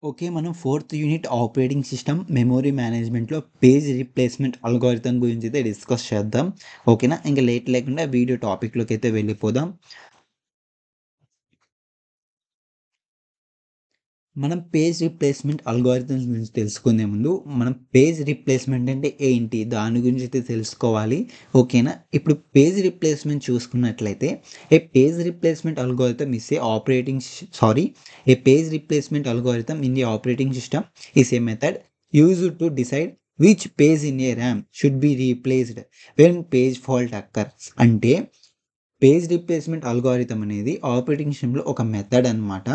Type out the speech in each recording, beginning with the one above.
Okay. మనం fourth unit operating system memory మేనేజ్మెంట్‌లో page replacement algorithm గురించైతే discuss చేద్దాం. ఓకేనా? ఇంక లేట్ లేకుండా వీడియో టాపిక్‌లోకైతే వెళ్ళిపోదాం. మనం పేజ్ రీప్లేస్‌మెంట్ అల్గోరిథమ్స్ గురించి తెలుసుకునే ముందు, మనం పేజ్ రీప్లేస్‌మెంట్ అంటే ఏంటి? దాని గురించి అయితే తెలుసుకోవాలి. ఓకేనా? ఇప్పుడు పేజ్ రీప్లేస్‌మెంట్ చూసుకున్నట్లయితే, a page replacement algorithm is a operating sorry a page replacement algorithm in the operating system is a method used to decide which page in a RAM should be replaced when page fault occurs. అంటే page replacement algorithm అనేది operating సిస్టమ్‌లో ఒక method అనమాట.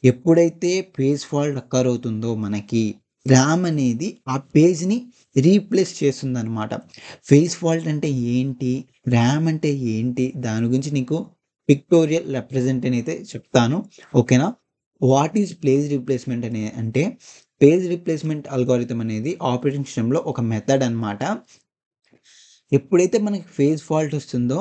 ఎప్పుడైతే page fault అక్కర్ అవుతుందో మనకి RAM అనేది ఆ పేజ్‌ని రీప్లేస్ చేస్తుందనమాట. పేజ్ ఫాల్ట్ అంటే ఏంటి? ర్యామ్ అంటే ఏంటి? దాని గురించి నీకు పిక్టోరియల్ రిప్రజెంటేషన్ అయితే చెప్తాను. ఓకేనా? వాట్ ఈజ్ పేజ్ రీప్లేస్‌మెంట్ అంటే పేజ్ రీప్లేస్‌మెంట్ అల్గోరిథం అనేది ఆపరేటింగ్ సిస్టమ్‌లో ఒక మెథడ్ అనమాట. ఎప్పుడైతే మనకి పేజ్ ఫాల్ట్ వస్తుందో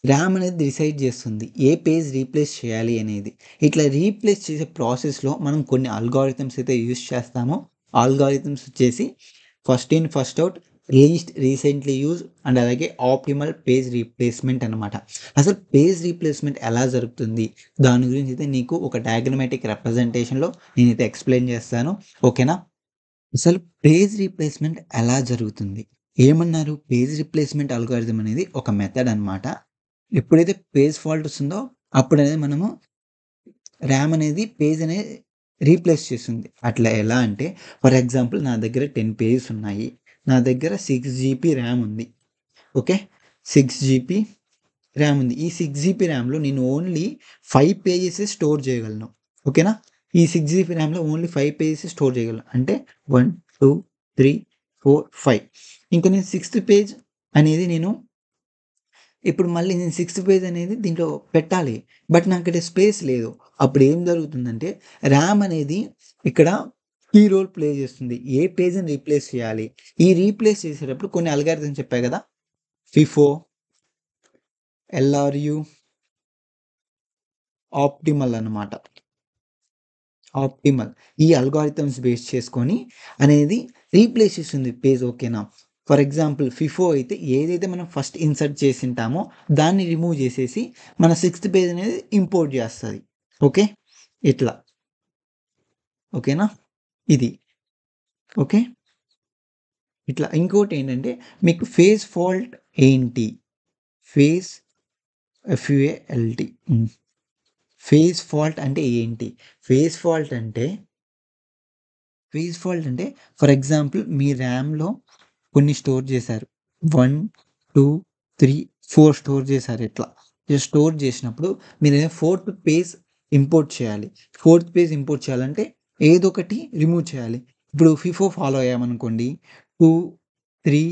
ర్యామ్ అనేది డిసైడ్ చేస్తుంది ఏ పేజ్ రీప్లేస్ చేయాలి అనేది. ఇట్లా రీప్లేస్ చేసే ప్రాసెస్‌లో మనం కొన్ని అల్గోరిథమ్స్ అయితే యూజ్ చేస్తాము. అల్గోరిథమ్స్ వచ్చేసి first in, first out, least recently use and అలాగే ఆప్టిమల్ పేజ్ రీప్లేస్‌మెంట్ అనమాట. అసలు పేజ్ రీప్లేస్‌మెంట్ ఎలా జరుగుతుంది? దాని గురించి అయితే నీకు ఒక డయాగ్రమాటిక్ రిప్రజెంటేషన్‌లో నేనైతే ఎక్స్‌ప్లెయిన్ చేస్తాను. ఓకేనా? అసలు పేజ్ రీప్లేస్‌మెంట్ ఎలా జరుగుతుంది? ఏమన్నారు? పేజ్ రీప్లేస్‌మెంట్ అల్గోరిథం అనేది ఒక మెథడ్ అనమాట. ఎప్పుడైతే పేజ్ ఫాల్ట్ వస్తుందో అప్పుడనేది మనము ర్యామ్ అనేది పేజ్ అనేది రీప్లేస్ చేస్తుంది. అట్లా ఎలా అంటే ఫర్ ఎగ్జాంపుల్ నా దగ్గర 10 పేజెస్ ఉన్నాయి. నా దగ్గర 6 జీబీ ర్యామ్ ఉంది. ఓకే. 6 జీబీ ర్యామ్ ఉంది. ఈ 6 జీబీ ర్యామ్‌లో నేను ఓన్లీ 5 పేజెసే స్టోర్ చేయగలను. ఓకేనా? ఈ 6 జీబీ ర్యామ్‌లో ఓన్లీ 5 పేజెసే స్టోర్ చేయగలను. అంటే 1, 2, 3, 4, 5. ఇంక నేను సిక్స్త్ పేజ్ అనేది నేను ఇప్పుడు మళ్ళీ నేను సిక్స్త్ పేజ్ అనేది దీంట్లో పెట్టాలి. బట్ నాకిక్కడ స్పేస్ లేదు. అప్పుడు ఏం జరుగుతుందంటే ర్యామ్ అనేది ఇక్కడ కీ రోల్ ప్లే చేస్తుంది. ఏ పేజ్‌ని రీప్లేస్ చేయాలి? ఈ రీప్లేస్ చేసేటప్పుడు కొన్ని అల్గారిథమ్స్ చెప్పా కదా! ఫిఫో, ఎల్ఆర్‌యు, ఆప్టిమల్ అన్నమాట. ఆప్టిమల్. ఈ అల్గోరిథమ్స్ బేస్ చేసుకొని అనేది రీప్లేస్ చేస్తుంది పేజ్. ఓకేనా? ఫర్ ఎగ్జాంపుల్ ఫిఫో అయితే ఏదైతే మనం ఫస్ట్ ఇన్సర్ట్ చేసింటామో దాన్ని రిమూవ్ చేసేసి మన సిక్స్త్ పేజ్ అనేది ఇంపోర్ట్ చేస్తది. ఓకే. ఇట్లా. ఓకేనా? ఇది. ఓకే. ఇట్లా. ఇంకోటేంటంటే మీకు ఫేజ్ ఫాల్ట్ ఏంటి? ఫేజ్ ఎఫ్‌యుఏఎల్‌టి. ఫేజ్ ఫాల్ట్ అంటే ఏంటి? ఫేజ్ ఫాల్ట్ అంటే ఫర్ ఎగ్జాంపుల్ మీ ర్యామ్‌లో కొన్ని స్టోర్ చేశారు. 1, 2, 3, 4 స్టోర్ చేశారు ఇట్లా. ఇలా స్టోర్ చేసినప్పుడు మీరేదో ఫోర్త్ పేజ్ ఇంపోర్ట్ చేయాలి. ఫోర్త్ పేజ్ ఇంపోర్ట్ చేయాలంటే ఏదో ఒకటి రిమూవ్ చేయాలి. ఇప్పుడు ఫిఫో ఫాలో అయ్యామనుకోండి 2, 3,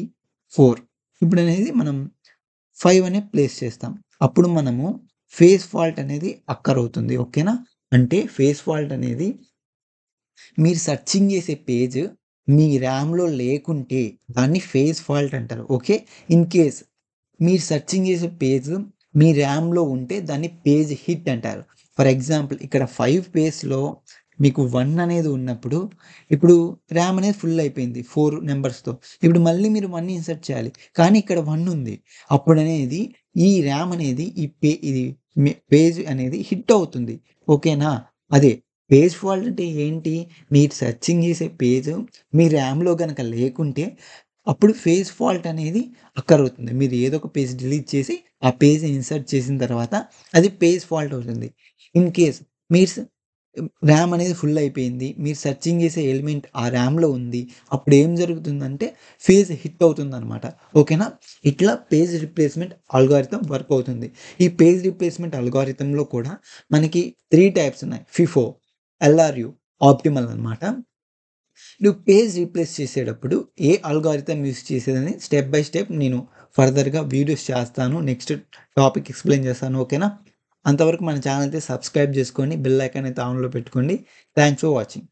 4 ఇప్పుడనేది మనం 5 అనేది ప్లేస్ చేస్తాం. అప్పుడు మనము ఫేజ్ ఫాల్ట్ అనేది అక్కర్ అవుతుంది. ఓకేనా? అంటే ఫేజ్ ఫాల్ట్ అనేది మీరు సెర్చింగ్ చేసే పేజ్ మీ ర్యామ్‌లో లేకుంటే దాన్ని ఫేజ్ ఫాల్ట్ అంటారు. ఓకే. ఇన్ కేస్ మీరు సెర్చింగ్ చేసే పేజ్ మీ ర్యామ్‌లో ఉంటే దాన్ని పేజ్ హిట్ అంటారు. ఫర్ ఎగ్జాంపుల్ ఇక్కడ 5 పేజ్‌లో మీకు 1 అనేది ఉన్నప్పుడు ఇప్పుడు ర్యామ్ అనేది ఫుల్ అయిపోయింది 4 నంబర్స్‌తో. ఇప్పుడు మళ్ళీ మీరు 1 ఇన్సర్ట్ చేయాలి. కానీ ఇక్కడ 1 ఉంది. అప్పుడనేది ఈ ర్యామ్ అనేది ఇది పేజ్ అనేది హిట్ అవుతుంది. ఓకేనా? అదే పేజ్ ఫాల్ట్ అంటే ఏంటి? మీరు సెర్చింగ్ చేసే పేజ్ మీ ర్యామ్‌లో గనక లేకుంటే అప్పుడు పేజ్ ఫాల్ట్ అనేది అక్కర్ అవుతుంది. మీరు ఏదో ఒక పేజ్ డిలీట్ చేసి ఆ పేజ్‌ని ఇన్సర్ట్ చేసిన తర్వాత అది పేజ్ ఫాల్ట్ అవుతుంది. ఇన్ కేస్ మీరు ర్యామ్ అనేది ఫుల్ అయిపోయింది. మీరు సెర్చింగ్ చేసే ఎలిమెంట్ ఆ ర్యామ్‌లో ఉంది. అప్పుడు ఏం జరుగుతుందంటే పేజ్ హిట్ అవుతుందనమాట. ఓకేనా? ఇట్లా పేజ్ రీప్లేస్‌మెంట్ అల్గోరిథం వర్క్ అవుతుంది. ఈ పేజ్ రీప్లేస్‌మెంట్ అల్గోరిథంలో కూడా మనకి 3 టైప్స్ ఉన్నాయి. ఫిఫో, ఎల్ఆర్‌యు, ఆప్టిమల్ అనమాట. నువ్వు పేజ్ రీప్లేస్ చేసేటప్పుడు ఏ అల్గోరిథం యూజ్ చేసేదని స్టెప్ బై స్టెప్ నేను ఫర్దర్‌గా వీడియోస్ చేస్తాను. నెక్స్ట్ టాపిక్ ఎక్స్‌ప్లెయిన్ చేస్తాను. ఓకేనా? అంతవరకు మన ఛానెల్ అయితే సబ్స్క్రైబ్ చేసుకోండి. బెల్ ఐకాన్ అయితే ఆన్‌లో పెట్టుకోండి. Thanks for watching.